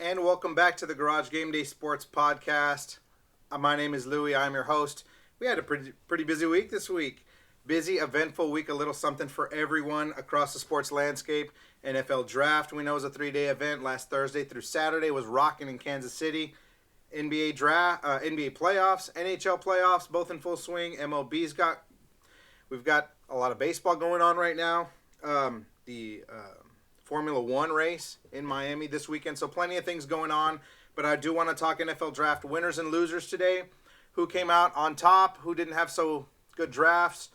And welcome back to the Garage Gameday Sports podcast. My name is Louie. I'm your host. We had a pretty busy week this week. Busy, eventful week, a little something for everyone across the sports landscape. NFL Draft, we know, is a 3-day event. Last Thursday through Saturday was rocking in Kansas City. NBA Draft, NBA playoffs, NHL playoffs, both in full swing. We've got a lot of baseball going on right now. The Formula One race in Miami this weekend, so plenty of things going on. But I do want to talk NFL Draft winners and losers today. Who came out on top? Who didn't have so good drafts?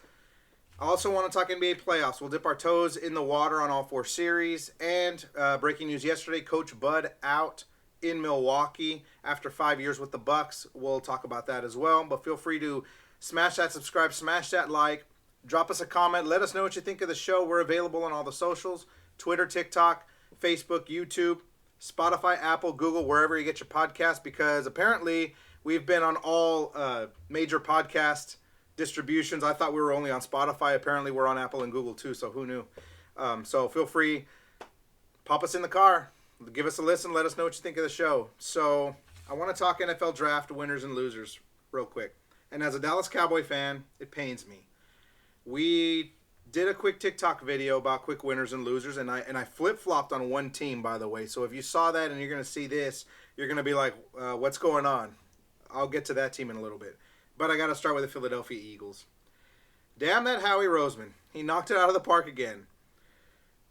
I also want to talk NBA playoffs. We'll dip our toes in the water on all four series. And breaking news yesterday, Coach Bud out in Milwaukee after 5 years with the Bucks. We'll talk about that as well. But feel free to smash that subscribe, smash that like, drop us a comment. Let us know what you think of the show. We're available on all the socials: Twitter, TikTok, Facebook, YouTube, Spotify, Apple, Google, wherever you get your podcast, because apparently we've been on all major podcast distributions. I thought we were only on Spotify. Apparently we're on Apple and Google too, so who knew? So feel free, pop us in the car, give us a listen, let us know what you think of the show. So I want to talk NFL Draft winners and losers real quick. And as a Dallas Cowboy fan, it pains me. We did a quick TikTok video about quick winners and losers, and I flip-flopped on one team, by the way. So if you saw that and you're going to see this, you're going to be like, what's going on? I'll get to that team in a little bit. But I got to start with the Philadelphia Eagles. Damn that Howie Roseman. He knocked it out of the park again.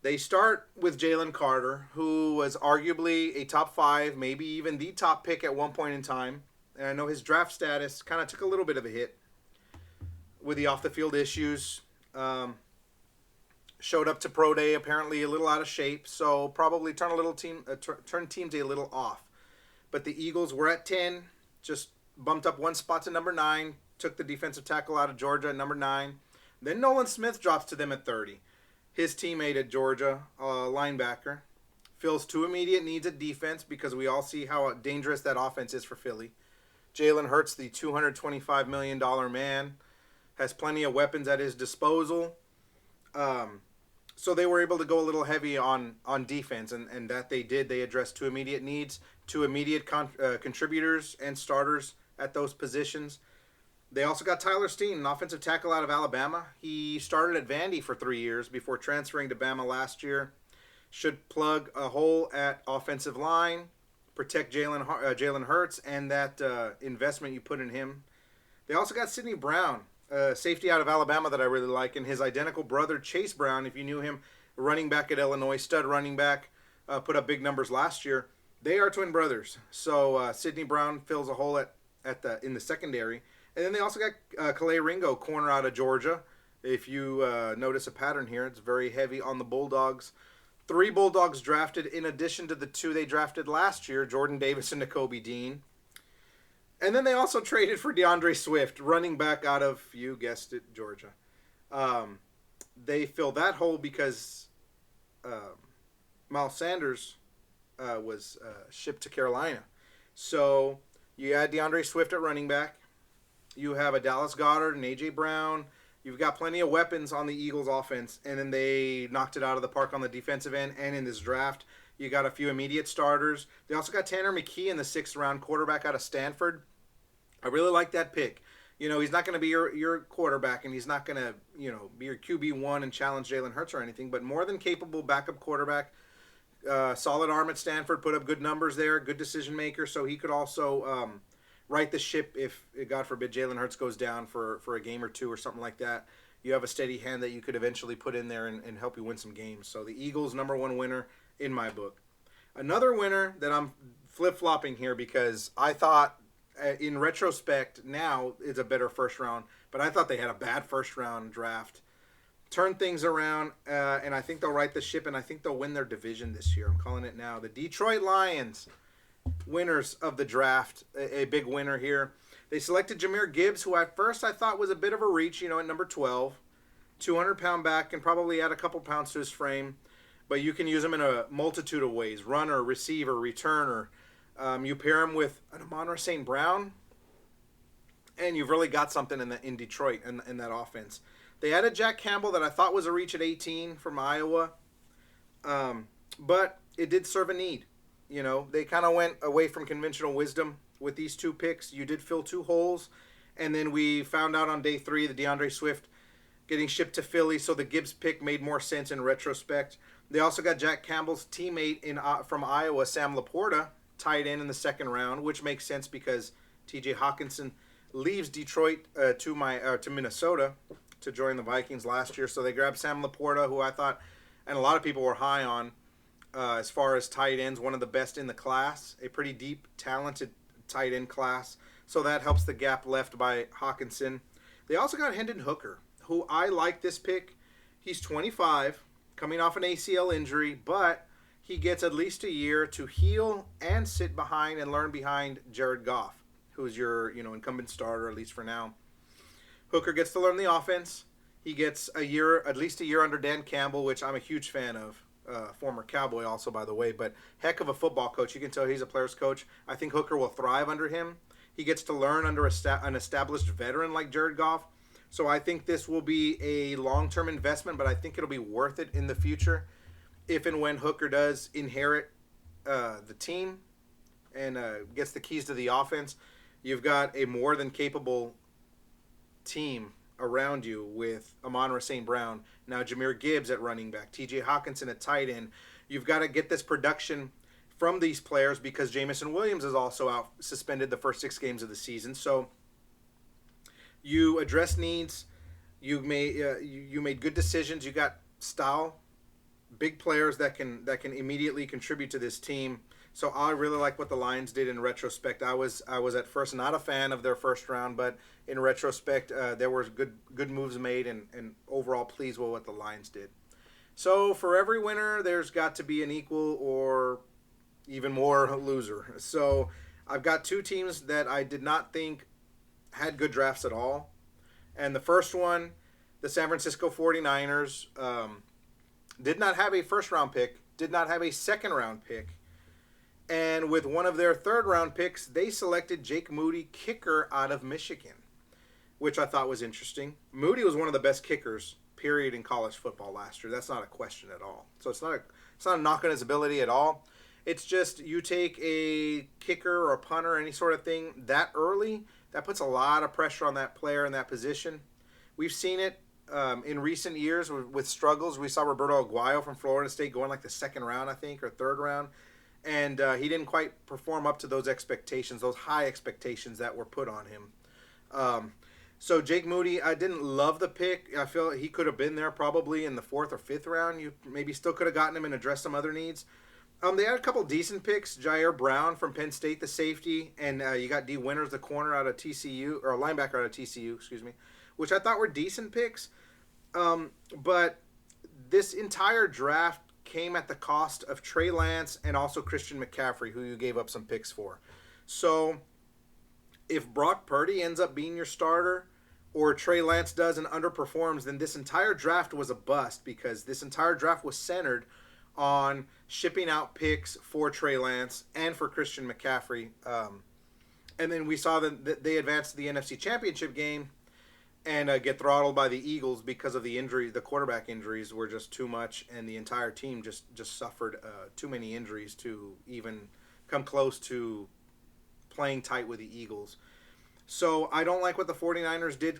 They start with Jalen Carter, who was arguably a top 5, maybe even the top pick at one point in time. And I know his draft status kind of took a little bit of a hit with the off-the-field issues. Showed up to pro day apparently a little out of shape, so probably turn teams a little off. But the Eagles were at 10, just bumped up one spot to number 9, took the defensive tackle out of Georgia at number 9. Then Nolan Smith drops to them at 30. His teammate at Georgia, linebacker, fills 2 immediate needs at defense, because we all see how dangerous that offense is for Philly. Jalen Hurts, the $225 million man, has plenty of weapons at his disposal. So they were able to go a little heavy on defense, and that they did. They addressed 2 immediate needs, 2 immediate contributors and starters at those positions. They also got Tyler Steen, an offensive tackle out of Alabama. He started at Vandy for 3 years before transferring to Bama last year. Should plug a hole at offensive line, protect Jalen Hurts, and that investment you put in him. They also got Sidney Brown, safety out of Alabama that I really like, and his identical brother Chase Brown, if you knew him, running back at Illinois, stud running back, put up big numbers last year. They are twin brothers, so Sidney Brown fills a hole in the secondary. And then they also got Calais Ringo, corner out of Georgia. If you notice a pattern here, it's very heavy on the Bulldogs. 3 Bulldogs drafted in addition to the 2 they drafted last year, Jordan Davis and Nakobe Dean. And then they also traded for DeAndre Swift, running back out of, you guessed it, Georgia. They filled that hole because Miles Sanders was shipped to Carolina. So you add DeAndre Swift at running back. You have a Dallas Goedert and A.J. Brown. You've got plenty of weapons on the Eagles offense. And then they knocked it out of the park on the defensive end. And in this draft, you got a few immediate starters. They also got Tanner McKee in the 6th round, quarterback out of Stanford. I really like that pick. You know, he's not going to be your quarterback, and he's not going to, be your QB1 and challenge Jalen Hurts or anything, but more than capable backup quarterback. Solid arm at Stanford, put up good numbers there, good decision maker, so he could also right the ship if, God forbid, Jalen Hurts goes down for a game or 2 or something like that. You have a steady hand that you could eventually put in there and help you win some games. So the Eagles, number 1 winner in my book. Another winner that I'm flip-flopping here because I thought, in retrospect, now is a better first round, but I thought they had a bad first round draft. Turned things around, and I think they'll right the ship, and I think they'll win their division this year. I'm calling it now. The Detroit Lions, winners of the draft, a big winner here. They selected Jahmyr Gibbs, who at first I thought was a bit of a reach, at number 12. 200-pound back, can probably add a couple pounds to his frame, but you can use him in a multitude of ways: runner, receiver, returner. You pair him with an Amon-Ra St. Brown, and you've really got something in Detroit in that offense. They added Jack Campbell that I thought was a reach at 18 from Iowa, but it did serve a need. They kind of went away from conventional wisdom with these two picks. You did fill two holes, and then we found out on day 3 that DeAndre Swift getting shipped to Philly, so the Gibbs pick made more sense in retrospect. They also got Jack Campbell's teammate from Iowa, Sam Laporta, tied in the second round, which makes sense because T.J. Hawkinson leaves Detroit to Minnesota to join the Vikings last year. So they grabbed Sam Laporta, who I thought, and a lot of people were high on as far as tight ends, one of the best in the class, a pretty deep, talented tight end class. So that helps the gap left by Hawkinson. They also got Hendon Hooker, who I like this pick. He's 25, coming off an ACL injury, but he gets at least a year to heal and sit behind and learn behind Jared Goff, who's your incumbent starter, at least for now. Hooker gets to learn the offense. He gets at least a year under Dan Campbell, which I'm a huge fan of. Former Cowboy also, by the way, but heck of a football coach. You can tell he's a player's coach. I think Hooker will thrive under him. He gets to learn under an established veteran like Jared Goff. So I think this will be a long-term investment, but I think it'll be worth it in the future if and when Hooker does inherit the team and gets the keys to the offense. You've got a more than capable team around you with Amon-Ra St. Brown, now Jahmyr Gibbs at running back, T.J. Hawkinson at tight end. You've got to get this production from these players because Jamison Williams is also out suspended the first 6 games of the season. So you address needs. You made good decisions. You got style, big players that can immediately contribute to this team. So I really like what the Lions did in retrospect. I was at first not a fan of their first round, but in retrospect, there were good moves made and overall pleased with what the Lions did. So for every winner, there's got to be an equal or even more loser. So I've got 2 teams that I did not think had good drafts at all. And the first one, the San Francisco 49ers, did not have a first-round pick, did not have a second-round pick. And with one of their third-round picks, they selected Jake Moody, kicker out of Michigan, which I thought was interesting. Moody was one of the best kickers, period, in college football last year. That's not a question at all. So it's not a knock on his ability at all. It's just you take a kicker or a punter or any sort of thing that early, that puts a lot of pressure on that player in that position. We've seen it in recent years with struggles. We saw Roberto Aguayo from Florida State going like the second round, I think, or third round. And he didn't quite perform up to those expectations, those high expectations that were put on him. So Jake Moody, I didn't love the pick. I feel he could have been there probably in the 4th or 5th round. You maybe still could have gotten him and addressed some other needs. They had a couple decent picks. Jair Brown from Penn State, the safety, and you got D. Winters, the corner out of TCU, or a linebacker out of TCU, excuse me, which I thought were decent picks. But this entire draft came at the cost of Trey Lance and also Christian McCaffrey, who you gave up some picks for. So if Brock Purdy ends up being your starter or Trey Lance does and underperforms, then this entire draft was a bust because this entire draft was centered on shipping out picks for Trey Lance and for Christian McCaffrey. And then we saw that they advanced to the NFC Championship game and get throttled by the Eagles because of the injury. The quarterback injuries were just too much, and the entire team just suffered too many injuries to even come close to playing tight with the Eagles. So I don't like what the 49ers did,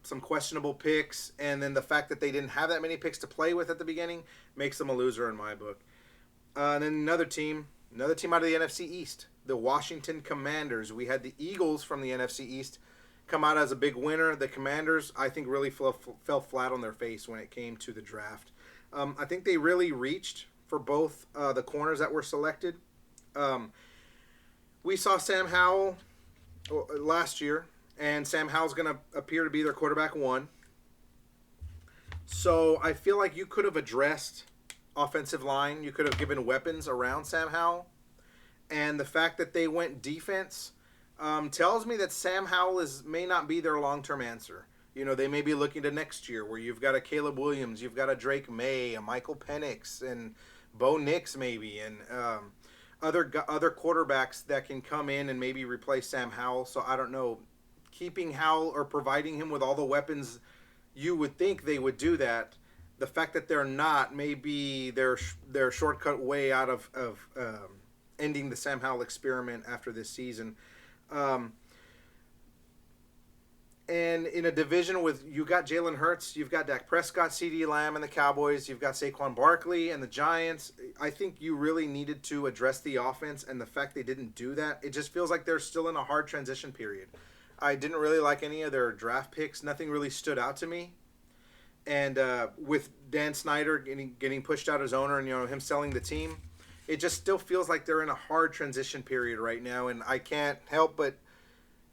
some questionable picks, and then the fact that they didn't have that many picks to play with at the beginning makes them a loser in my book. And then another team out of the NFC East, the Washington Commanders. We had the Eagles from the NFC East come out as a big winner. The Commanders, I think, really fell flat on their face when it came to the draft. I think they really reached for both the corners that were selected. We saw Sam Howell last year, and Sam Howell's going to appear to be their quarterback 1. So I feel like you could have addressed offensive line. You could have given weapons around Sam Howell. And the fact that they went defense tells me that Sam Howell may not be their long-term answer. You know, they may be looking to next year where you've got a Caleb Williams, you've got a Drake May, a Michael Penix, and Bo Nix maybe, and other quarterbacks that can come in and maybe replace Sam Howell. So I don't know. Keeping Howell or providing him with all the weapons, you would think they would do that. The fact that they're not may be their shortcut way out of ending the Sam Howell experiment after this season. Um, and in a division with, you got Jalen Hurts, you've got Dak Prescott, CeeDee Lamb, and the Cowboys, you've got Saquon Barkley and the Giants. I think you really needed to address the offense, and the fact they didn't do that, it just feels like they're still in a hard transition period. I didn't really like any of their draft picks. Nothing really stood out to me. And with Dan Snyder getting pushed out as owner, and him selling the team, it just still feels like they're in a hard transition period right now. And I can't help but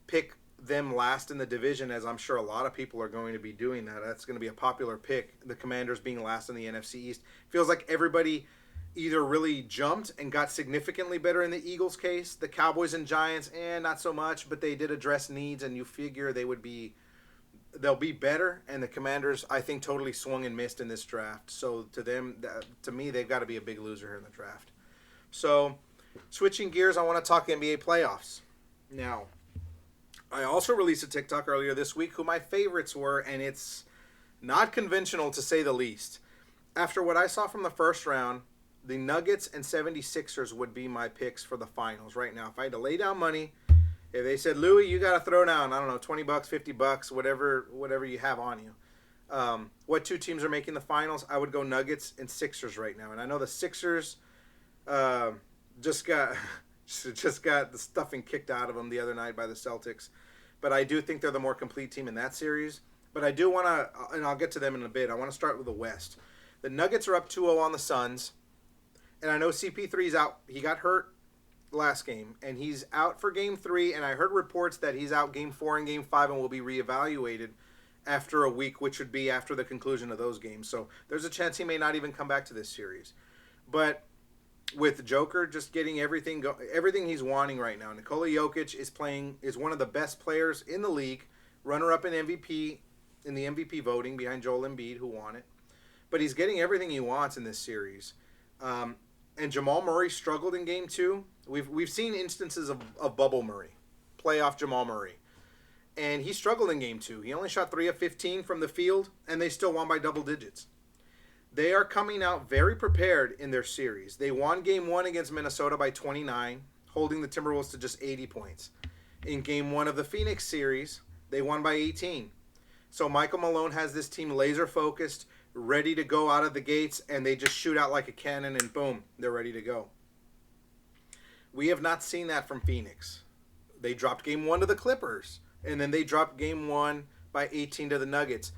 pick them last in the division, as I'm sure a lot of people are going to be doing that. That's going to be a popular pick. The Commanders being last in the NFC East. Feels like everybody either really jumped and got significantly better in the Eagles' case. The Cowboys and Giants, not so much, but they did address needs, and you figure they'll be better. And the Commanders, I think, totally swung and missed in this draft. So to me, they've got to be a big loser here in the draft. So switching gears, I want to talk NBA playoffs. Now, I also released a TikTok earlier this week who my favorites were, and it's not conventional to say the least. After what I saw from the first round, the Nuggets and 76ers would be my picks for the finals right now. If I had to lay down money, if they said, Louie, you got to throw down, I don't know, $20, $50, whatever you have on you. What two teams are making the finals? I would go Nuggets and Sixers right now. And I know the Sixers just got the stuffing kicked out of them the other night by the Celtics. But I do think they're the more complete team in that series. But I do want to, and I'll get to them in a bit, I want to start with the West. The Nuggets are up 2-0 on the Suns. And I know CP3's out. He got hurt last game, and he's out for Game 3. And I heard reports that he's out Game 4 and Game 5 and will be reevaluated after a week, which would be after the conclusion of those games. So there's a chance he may not even come back to this series. But with Joker just getting everything he's wanting right now. Nikola Jokic is one of the best players in the league, runner-up in MVP in the MVP voting behind Joel Embiid, who won it. But he's getting everything he wants in this series. And Jamal Murray struggled in Game 2. We've seen instances of Bubble Murray, playoff Jamal Murray. And he struggled in Game 2. He only shot 3 of 15 from the field, and they still won by double digits. They are coming out very prepared in their series. They won Game 1 against Minnesota by 29, holding the Timberwolves to just 80 points. In Game 1 of the Phoenix series, they won by 18. So Michael Malone has this team laser-focused, ready to go out of the gates, and they just shoot out like a cannon, and boom, they're ready to go. We have not seen that from Phoenix. They dropped Game 1 to the Clippers, and then they dropped Game 1 by 18 to the Nuggets.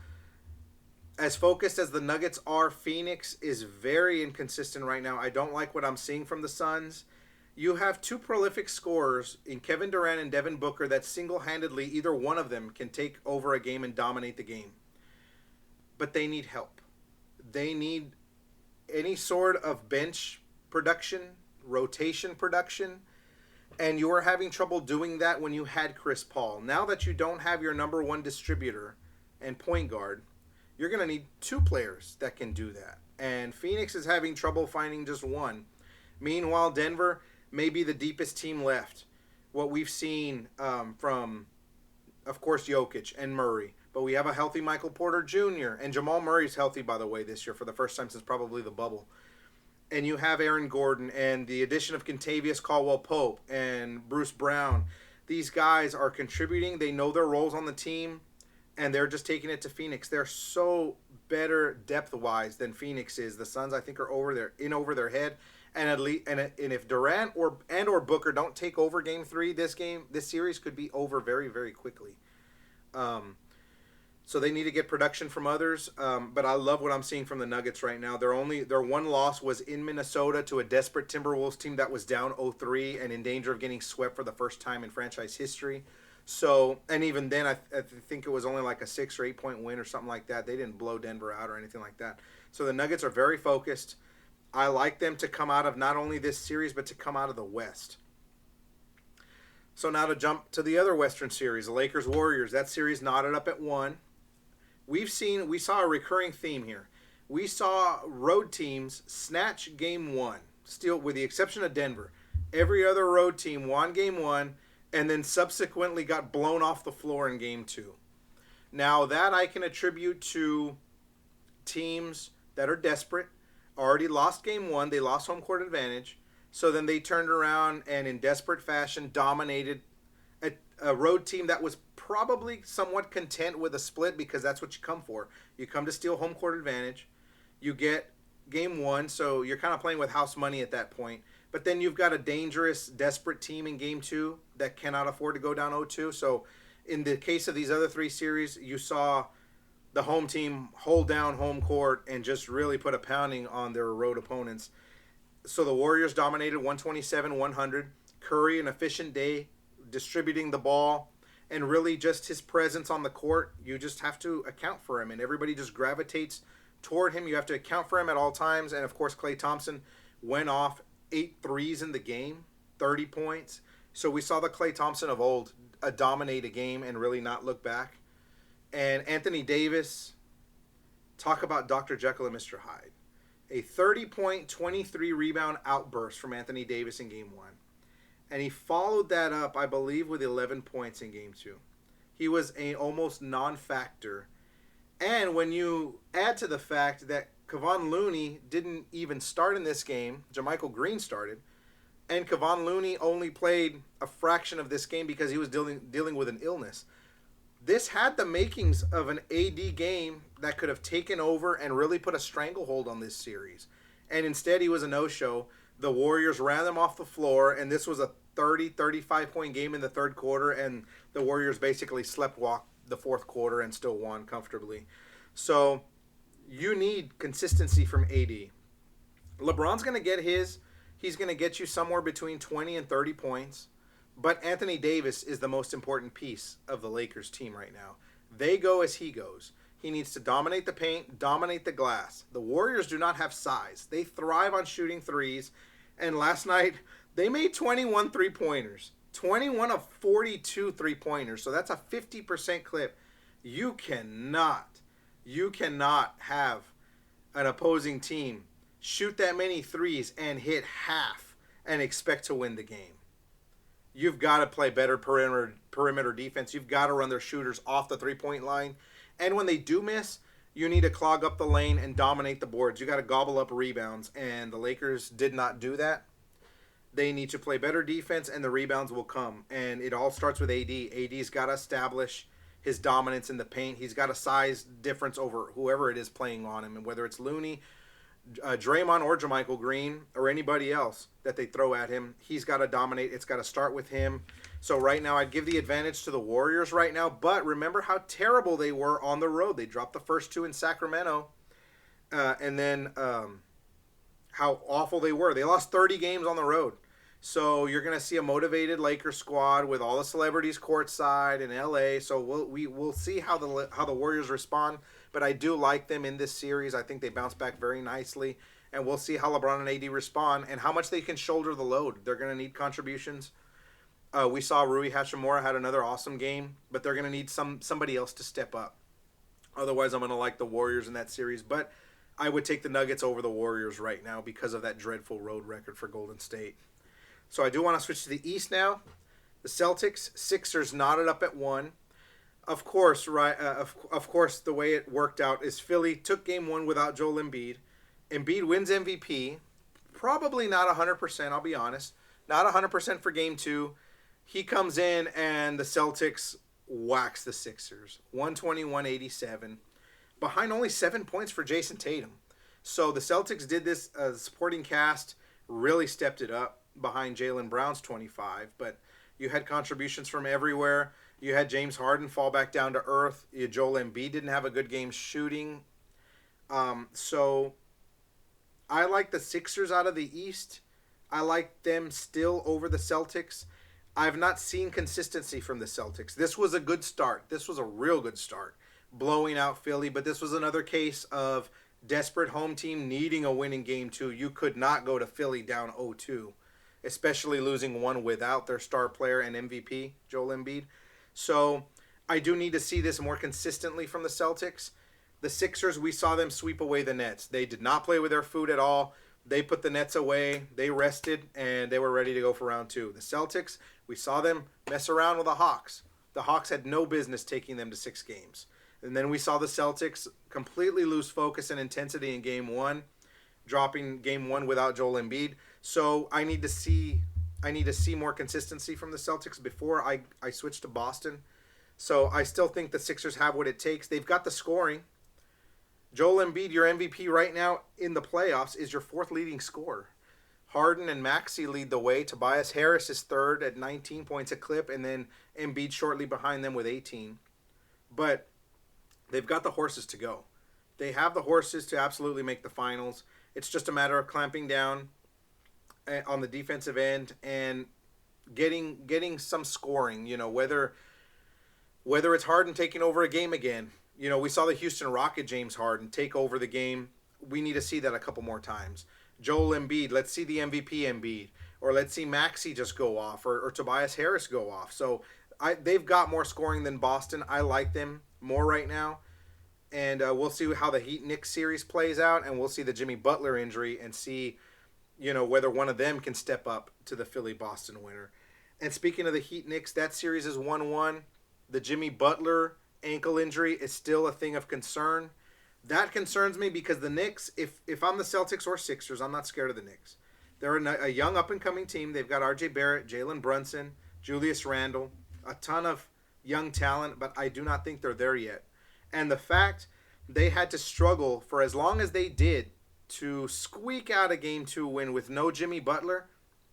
As focused as the Nuggets are, Phoenix is very inconsistent right now. I don't like what I'm seeing from the Suns. You have two prolific scorers in Kevin Durant and Devin Booker that single-handedly, either one of them can take over a game and dominate the game. But they need help. They need any sort of bench production, rotation production, and you are having trouble doing that when you had Chris Paul. Now that you don't have your number one distributor and point guard, you're going to need two players that can do that. And Phoenix is having trouble finding just one. Meanwhile, Denver may be the deepest team left. What we've seen from, of course, Jokic and Murray. But we have a healthy Michael Porter Jr. And Jamal Murray's healthy, by the way, this year for the first time since probably the bubble. And you have Aaron Gordon and the addition of Kentavious Caldwell-Pope and Bruce Brown. These guys are contributing. They know their roles on the team. And they're just taking it to Phoenix. They're so better depth-wise than Phoenix is. The Suns, I think, are over their head. And at least, and if Durant or Booker don't take over Game 3, this series could be over very, very quickly. So they need to get production from others. But I love what I'm seeing from the Nuggets right now. Their one loss was in Minnesota to a desperate Timberwolves team that was down 0-3 and in danger of getting swept for the first time in franchise history. So, and even then, I think it was only like a 6 or 8 point win or something like that. They didn't blow Denver out or anything like that. So the Nuggets are very focused. I like them to come out of not only this series, but to come out of the West. So now to jump to the other Western series, the Lakers-Warriors. That series knotted up at 1. We saw a recurring theme here. We saw road teams snatch Game 1, still with the exception of Denver. Every other road team won Game 1. And then subsequently got blown off the floor in Game 2. Now, that I can attribute to teams that are desperate, already lost Game 1. They lost home court advantage. So then they turned around and in desperate fashion dominated a road team that was probably somewhat content with a split because that's what you come for. You come to steal home court advantage. You get game one, so you're kind of playing with house money at that point. But then you've got a dangerous, desperate team in game two that cannot afford to go down 0-2. So in the case of these other three series, you saw the home team hold down home court and just really put a pounding on their road opponents. So the Warriors dominated 127-100. Curry, an efficient day, distributing the ball, and really just his presence on the court. You just have to account for him, and everybody just gravitates toward him. You have to account for him at all times. And, of course, Klay Thompson went off 8 threes in the game, 30 points. So we saw the Klay Thompson of old dominate a game and really not look back. And Anthony Davis, talk about Dr. Jekyll and Mr. Hyde. A 30-point, 23-rebound outburst from Anthony Davis in Game 1. And he followed that up, I believe, with 11 points in Game 2. He was a almost non-factor. And when you add to the fact that Kevon Looney didn't even start in this game, JaMychal Green started, and Kevon Looney only played a fraction of this game because he was dealing with an illness. This had the makings of an AD game that could have taken over and really put a stranglehold on this series. And instead, he was a no-show. The Warriors ran them off the floor, and this was a 35-point game in the third quarter, and the Warriors basically sleptwalked the fourth quarter and still won comfortably. So you need consistency from AD. LeBron's going to get his. He's going to get you somewhere between 20 and 30 points. But Anthony Davis is the most important piece of the Lakers team right now. They go as he goes. He needs to dominate the paint, dominate the glass. The Warriors do not have size. They thrive on shooting threes. And last night, they made 21 three-pointers. 21 of 42 three-pointers. So that's a 50% clip. You cannot have an opposing team shoot that many threes and hit half and expect to win the game. You've got to play better perimeter defense. You've got to run their shooters off the three-point line. And when they do miss, you need to clog up the lane and dominate the boards. You got to gobble up rebounds, and the Lakers did not do that. They need to play better defense, and the rebounds will come. And it all starts with AD. AD's got to establish his dominance in the paint. He's got a size difference over whoever it is playing on him, and whether it's Looney, Draymond, or JaMychal Green, or anybody else that they throw at him, he's got to dominate. It's got to start with him. So right now, I'd give the advantage to the Warriors right now. But remember how terrible they were on the road. They dropped the first two in Sacramento, and then how awful they were. They lost 30 games on the road. So you're going to see a motivated Lakers squad with all the celebrities courtside in LA. So we'll see how the Warriors respond. But I do like them in this series. I think they bounce back very nicely. And we'll see how LeBron and AD respond and how much they can shoulder the load. They're going to need contributions. We saw Rui Hachimura had another awesome game, but they're going to need somebody else to step up. Otherwise, I'm going to like the Warriors in that series. But I would take the Nuggets over the Warriors right now because of that dreadful road record for Golden State. So I do want to switch to the East now. The Celtics, Sixers knotted up at 1. Of course, right? Of course, the way it worked out is Philly took Game 1 without Joel Embiid. Embiid wins MVP. Probably not 100%, I'll be honest. Not 100% for Game 2. He comes in and the Celtics wax the Sixers. 121-87. Behind only 7 points for Jason Tatum. So the Celtics did this. Supporting cast really stepped it up behind Jaylen Brown's 25. But you had contributions from everywhere. You had James Harden fall back down to earth. Joel Embiid didn't have a good game shooting. So I like the Sixers out of the East. I like them still over the Celtics. I've not seen consistency from the Celtics. This was a good start. This was a real good start, blowing out Philly. But this was another case of desperate home team needing a win in Game 2. You could not go to Philly down 0-2, especially losing one without their star player and MVP, Joel Embiid. So I do need to see this more consistently from the Celtics. The Sixers, we saw them sweep away the Nets. They did not play with their food at all. They put the Nets away. They rested, and they were ready to go for round 2. The Celtics, we saw them mess around with the Hawks. The Hawks had no business taking them to 6 games. And then we saw the Celtics completely lose focus and intensity in Game 1, dropping Game 1 without Joel Embiid. So I need to see more consistency from the Celtics before I switch to Boston. So I still think the Sixers have what it takes. They've got the scoring. Joel Embiid, your MVP right now in the playoffs, is your fourth leading scorer. Harden and Maxey lead the way. Tobias Harris is third at 19 points a clip, and then Embiid shortly behind them with 18. But they've got the horses to go. They have the horses to absolutely make the finals. It's just a matter of clamping down on the defensive end and getting some scoring. Whether it's Harden taking over a game again. We saw the Houston Rocket James Harden take over the game. We need to see that a couple more times. Joel Embiid, let's see the MVP Embiid. Or let's see Maxey just go off, or Tobias Harris go off. So they've got more scoring than Boston. I like them more right now. And we'll see how the Heat-Knicks series plays out, and we'll see the Jimmy Butler injury and see, whether one of them can step up to the Philly-Boston winner. And speaking of the Heat-Knicks, that series is 1-1. The Jimmy Butler ankle injury is still a thing of concern. That concerns me because the Knicks, if I'm the Celtics or Sixers, I'm not scared of the Knicks. They're a young up-and-coming team. They've got R.J. Barrett, Jalen Brunson, Julius Randle, a ton of young talent, but I do not think they're there yet. And the fact they had to struggle for as long as they did to squeak out a Game 2 win with no Jimmy Butler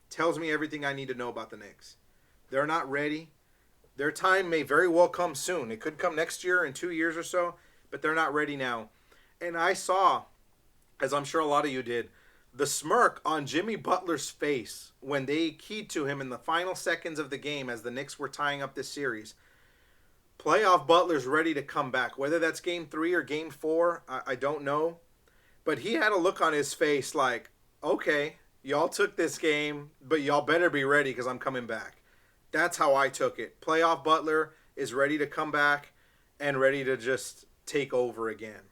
tells me everything I need to know about the Knicks. They're not ready. Their time may very well come soon. It could come next year, in 2 years or so, but they're not ready now. And I saw, as I'm sure a lot of you did, the smirk on Jimmy Butler's face when they keyed to him in the final seconds of the game as the Knicks were tying up this series. Playoff Butler's ready to come back. Whether that's Game 3 or Game 4, I don't know. But he had a look on his face like, okay, y'all took this game, but y'all better be ready because I'm coming back. That's how I took it. Playoff Butler is ready to come back and ready to just take over again.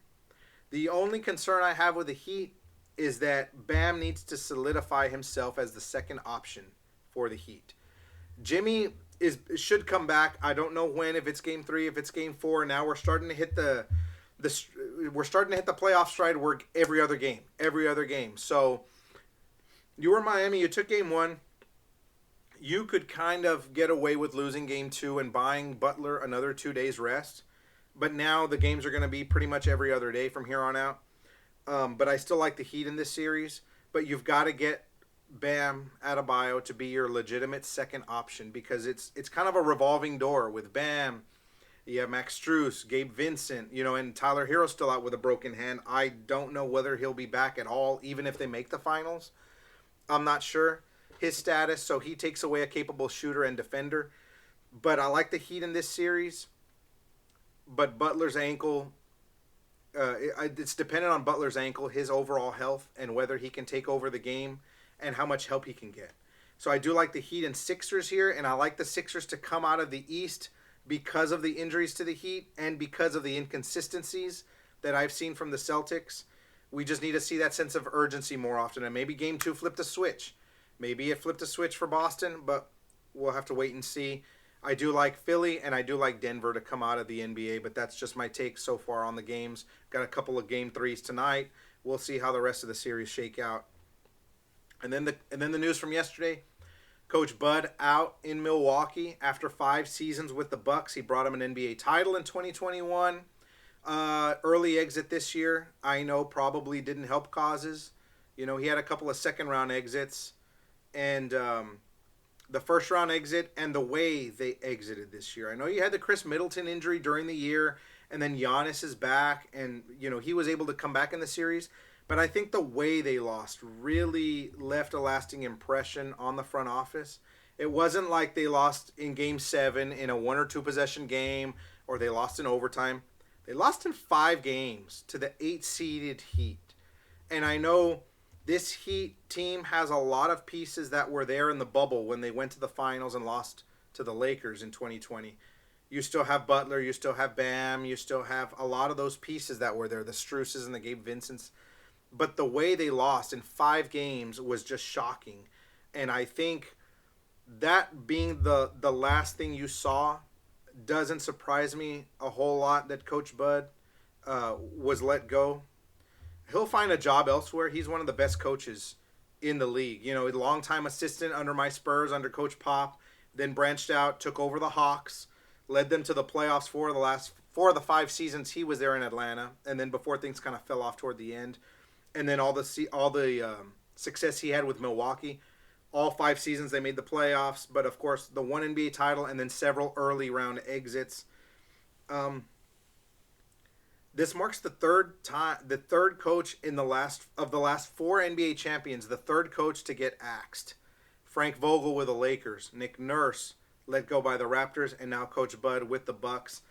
The only concern I have with the Heat is that Bam needs to solidify himself as the second option for the Heat. Jimmy should come back. I don't know when, if it's Game 3, if it's Game 4. Now we're starting to hit the playoff stride work every other game. So you were Miami, you took Game 1. You could kind of get away with losing Game 2 and buying Butler another 2 days rest. But now the games are going to be pretty much every other day from here on out. But I still like the Heat in this series. But you've got to get Bam Adebayo to be your legitimate second option because it's kind of a revolving door with Bam. You have Max Strus, Gabe Vincent, and Tyler Hero's still out with a broken hand. I don't know whether he'll be back at all, even if they make the finals. I'm not sure his status, so he takes away a capable shooter and defender. But I like the Heat in this series. But Butler's ankle, it's dependent on Butler's ankle, his overall health, and whether he can take over the game and how much help he can get. So I do like the Heat and Sixers here, and I like the Sixers to come out of the East because of the injuries to the Heat and because of the inconsistencies that I've seen from the Celtics. We just need to see that sense of urgency more often, and maybe Game 2 flipped a switch. Maybe it flipped a switch for Boston, but we'll have to wait and see. I do like Philly, and I do like Denver to come out of the NBA, but that's just my take so far on the games. Got a couple of Game 3s tonight. We'll see how the rest of the series shake out. And then the news from yesterday, Coach Bud out in Milwaukee after 5 seasons with the Bucks. He brought him an NBA title in 2021. Early exit this year, I know probably didn't help causes. He had a couple of second-round exits, and the first-round exit and the way they exited this year. I know you had the Chris Middleton injury during the year, and then Giannis is back, and he was able to come back in the series. But I think the way they lost really left a lasting impression on the front office. It wasn't like they lost in Game 7 in a 1 or 2 possession game, or they lost in overtime. They lost in 5 games to the 8-seeded Heat. And I know this Heat team has a lot of pieces that were there in the bubble when they went to the finals and lost to the Lakers in 2020. You still have Butler, you still have Bam, you still have a lot of those pieces that were there, the Struces and the Gabe Vincents. But the way they lost in 5 games was just shocking. And I think that being the last thing you saw doesn't surprise me a whole lot that Coach Bud was let go. He'll find a job elsewhere. He's one of the best coaches in the league. You know, a longtime assistant under my Spurs, under Coach Pop, then branched out, took over the Hawks, led them to the playoffs for the last 4 of the 5 seasons he was there in Atlanta, and then before things kind of fell off toward the end, and then all the success he had with Milwaukee. All 5 seasons they made the playoffs, but of course the one NBA title and then several early round exits. This marks the third coach in the last 4 NBA champions, the third coach to get axed. Frank Vogel with the Lakers, Nick Nurse let go by the Raptors, and now Coach Bud with the Bucks.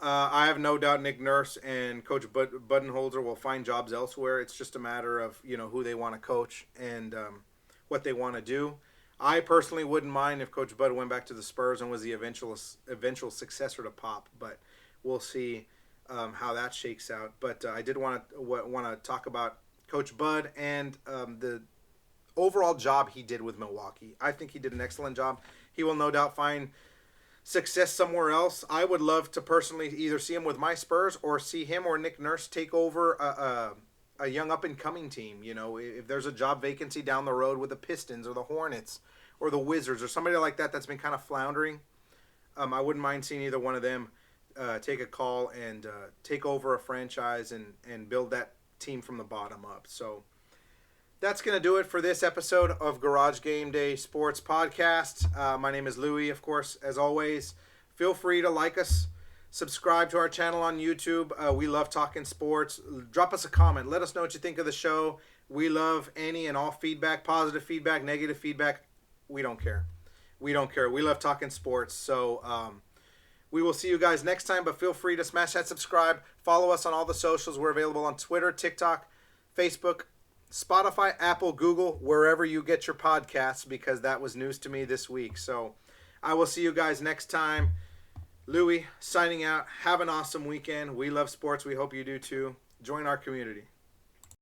I have no doubt Nick Nurse and Coach Budenholzer will find jobs elsewhere. It's just a matter of who they want to coach and what they want to do. I personally wouldn't mind if Coach Bud went back to the Spurs and was the eventual successor to Pop, but we'll see how that shakes out. But I did want to talk about Coach Bud and the overall job he did with Milwaukee. I think he did an excellent job. He will no doubt find success somewhere else. I would love to personally either see him with my Spurs or see him or Nick Nurse take over a young up-and-coming team. If there's a job vacancy down the road with the Pistons or the Hornets or the Wizards or somebody like that that's been kind of floundering, I wouldn't mind seeing either one of them take a call and take over a franchise and build that team from the bottom up. So that's going to do it for this episode of Garage Game Day Sports Podcast. My name is Louie, of course, as always. Feel free to like us, subscribe to our channel on YouTube. We love talking sports. Drop us a comment. Let us know what you think of the show. We love any and all feedback, positive feedback, negative feedback. We don't care. We love talking sports. So we will see you guys next time, but feel free to smash that subscribe. Follow us on all the socials. We're available on Twitter, TikTok, Facebook, Spotify, Apple, Google, wherever you get your podcasts, because that was news to me this week. So I will see you guys next time. Louie signing out. Have an awesome weekend. We love sports. We hope you do too. Join our community.